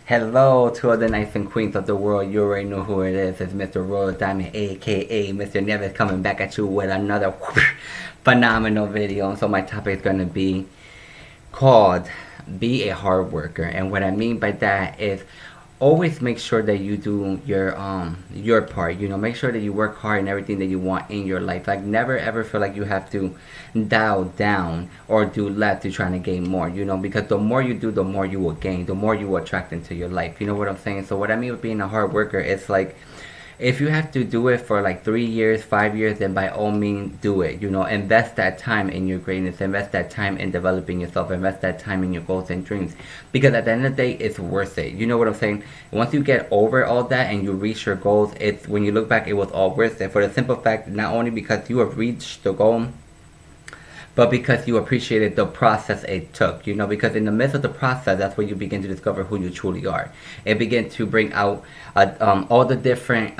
Hello to all the knights and queens of the world. You already know who it is. It's Mr. Royal Diamond, aka Mr. coming back at you with another phenomenal video. So my topic is going to be called Be a Hard Worker. And what I mean by that is always make sure that you do your part. Make sure that you work hard in everything that you want in your life. Like, never ever feel like you have to dial down or do less to trying to gain more. Because the more you do, the more you will gain, the more you will attract into your life. You know what I'm saying? So what I mean with being a hard worker, it's like, if you have to do it for like 3 years, 5 years, then by all means do it. Invest that time in your greatness, invest that time in developing yourself, invest that time in your goals and dreams. Because at the end of the day, it's worth it. You know what I'm saying? Once you get over all that and you reach your goals, it's when you look back, it was all worth it. For the simple fact, not only because you have reached the goal, but because you appreciated the process it took. Because in the midst of the process, that's where you begin to discover who you truly are. It begins to bring out all the different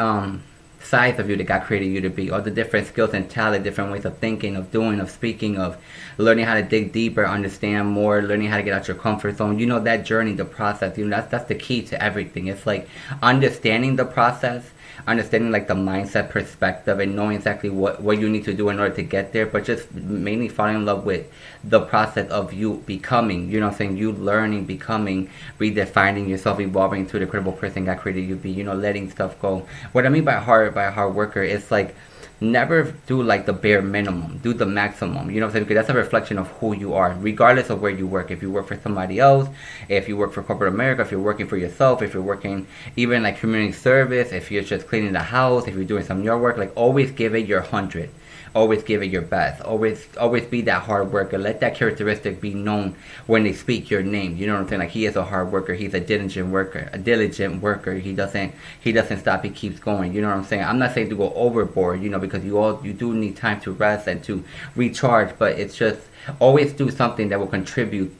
sides of you that God created you to be, all the different skills and talent, different ways of thinking, of doing, of speaking, of learning how to dig deeper, understand more, learning how to get out your comfort zone. That journey, the process, that's the key to everything. It's like understanding the process, understanding like the mindset perspective, and knowing exactly what you need to do in order to get there, but just mainly falling in love with the process of you becoming, you learning, becoming, redefining yourself, evolving to the incredible person God created you to be, letting stuff go. What I mean by a hard worker, it's like, never do like the bare minimum, do the maximum. You know what I'm saying? Because that's a reflection of who you are, regardless of where you work. If you work for somebody else, if you work for corporate America, if you're working for yourself, if you're working even like community service, if you're just cleaning the house, if you're doing some of your work, like, always give it your 100. Always give it your best. Always be that hard worker. Let that characteristic be known when they speak your name. You know what I'm saying? Like, he is a hard worker. He's a diligent worker. He doesn't stop. He keeps going. You know what I'm saying? I'm not saying to go overboard. Because you do need time to rest and to recharge. But it's just, always do something that will contribute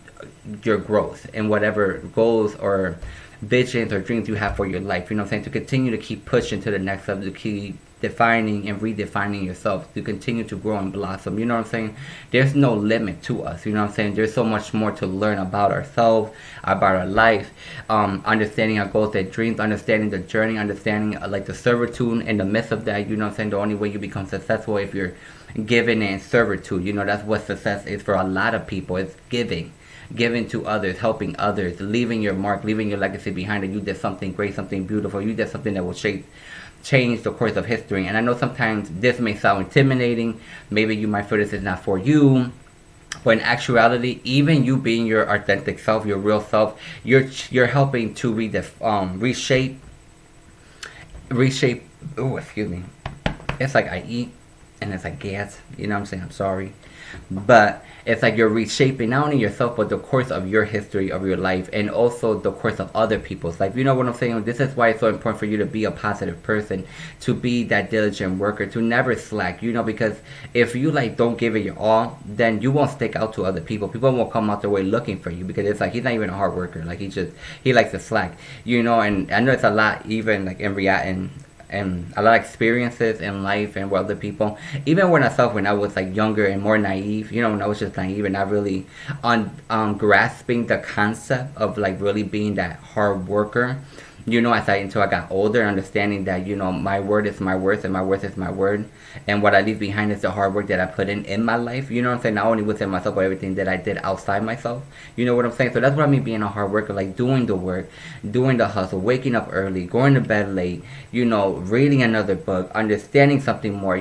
your growth in whatever goals or visions or dreams you have for your life. You know what I'm saying? To continue to keep pushing to the next level, to keep defining and redefining yourself, to continue to grow and blossom. You know what I'm saying? There's no limit to us. You know what I'm saying? There's so much more to learn about ourselves, about our life, understanding our goals and dreams, understanding the journey, understanding like the servitude in the midst of that. You know what I'm saying? The only way you become successful if you're giving and servitude. That's what success is for a lot of people. It's giving to others, helping others, leaving your mark, leaving your legacy behind. That you did something great, something beautiful. You did something that will change the course of history. And I know sometimes this may sound intimidating. Maybe you might feel this is not for you. But in actuality, even you being your authentic self, your real self, you're helping to reshape. Oh, excuse me. It's like I eat and it's like gas. You know what I'm saying? I'm sorry. But it's like you're reshaping not only yourself, but the course of your history of your life, and also the course of other people's life. You know what I'm saying? This is why it's so important for you to be a positive person, to be that diligent worker, to never slack. Because if you like don't give it your all, then you won't stick out to other people. People won't come out their way looking for you, because it's like he's not even a hard worker. Like, he likes to slack. And I know it's a lot, even like in reality, and a lot of experiences in life and with other people. Even when I was like younger and more naive, when I was just naive and not really grasping the concept of like really being that hard worker. Until I got older, understanding that, my word is my worth and my worth is my word. And what I leave behind is the hard work that I put in my life. You know what I'm saying? Not only within myself, but everything that I did outside myself. You know what I'm saying? So that's what I mean being a hard worker, like doing the work, doing the hustle, waking up early, going to bed late, reading another book, understanding something more,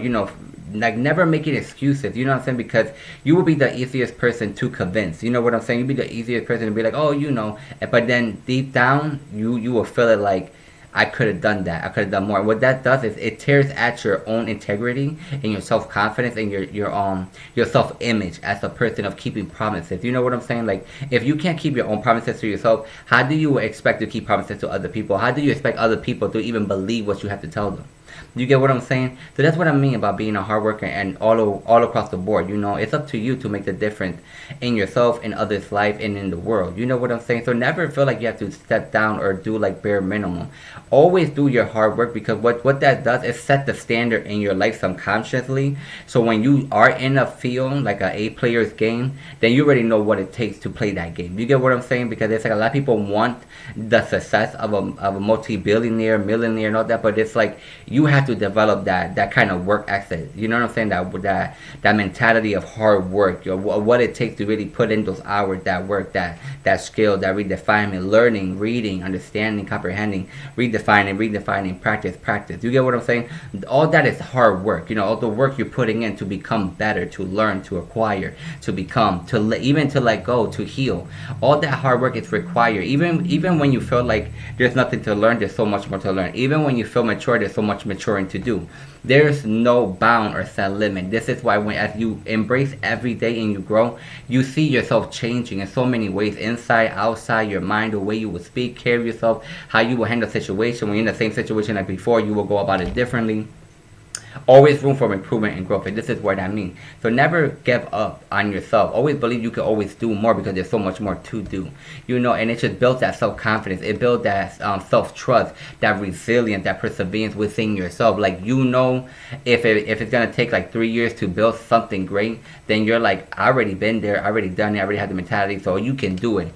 like never making excuses. You know what I'm saying? Because you will be the easiest person to convince. You know what I'm saying? You'll be the easiest person to be like, oh, but then deep down you will feel it like, I could have done that, I could have done more. What that does is it tears at your own integrity and your self-confidence and your self-image as a person of keeping promises. You know what I'm saying? Like, if you can't keep your own promises to yourself, how do you expect to keep promises to other people? How do you expect other people to even believe what you have to tell them? You get what I'm saying? So that's what I mean about being a hard worker and all across the board. You know, it's up to you to make the difference in yourself, in others' life, and in the world. You know what I'm saying? So never feel like you have to step down or do like bare minimum. Always do your hard work, because what that does is set the standard in your life subconsciously. So when you are in a field like a player's game, then you already know what it takes to play that game. You get what I'm saying? Because it's like a lot of people want the success of a multi-billionaire, millionaire, and all that, but it's like you have to develop that kind of work ethic. You know what I'm saying? That mentality of hard work, what it takes to really put in those hours, that work, that skill, that redefinement, learning, reading, understanding, comprehending, redefining, practice. You get what I'm saying? All that is hard work. You know, all the work you're putting in to become better, to learn, to acquire, to become, even to let go, to heal. All that hard work is required. Even when you feel like there's nothing to learn, there's so much more to learn. Even when you feel mature, there's so much maturing to do. There's no bound or set limit. This is why as you embrace every day and you grow, you see yourself changing in so many ways, inside, outside, your mind, the way you will speak, carry yourself, how you will handle a situation. When you're in the same situation like before, you will go about it differently. Always room for improvement and growth, and this is what I mean. So never give up on yourself. Always believe you can always do more, because there's so much more to do. You know, and it just builds that self-confidence. It builds that self-trust, that resilience, that perseverance within yourself. Like, you know, if it's going to take like 3 years to build something great, then you're like, I already been there, I already done it, I already have the mentality, so you can do it.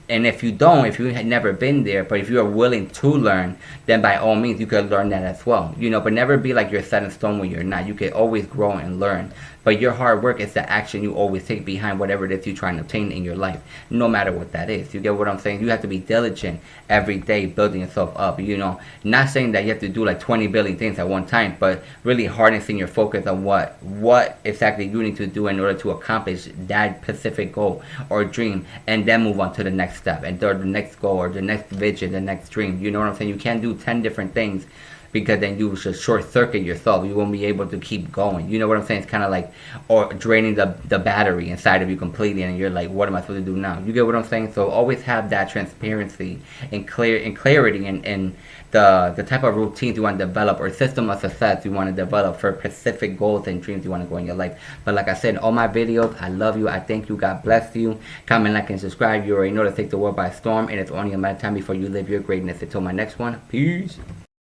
And if you had never been there, but if you are willing to learn, then by all means you could learn that as well. You know, but never be like you're set in stone when you're not. You can always grow and learn. But your hard work is the action you always take behind whatever it is you're trying to obtain in your life, no matter what that is. You get what I'm saying? You have to be diligent every day, building yourself up. You know, not saying that you have to do like 20 billion things at one time, but really harnessing your focus on what exactly you need to do in order to accomplish that specific goal or dream, and then move on to the next step, and the next goal, or the next vision, the next dream. You know what I'm saying? You can't do 10 different things, because then you should short circuit yourself. You won't be able to keep going. You know what I'm saying? It's kind of like, or draining the battery inside of you completely, and you're like, what am I supposed to do now? You get what I'm saying? So always have that transparency and clarity and the type of routines you want to develop, or system of success you want to develop for specific goals and dreams you want to go in your life. But like I said in all my videos, I love you, I thank you, God bless you. Comment, like, and subscribe. You already know to take the world by storm, and it's only a matter of time before you live your greatness. Until my next one, peace.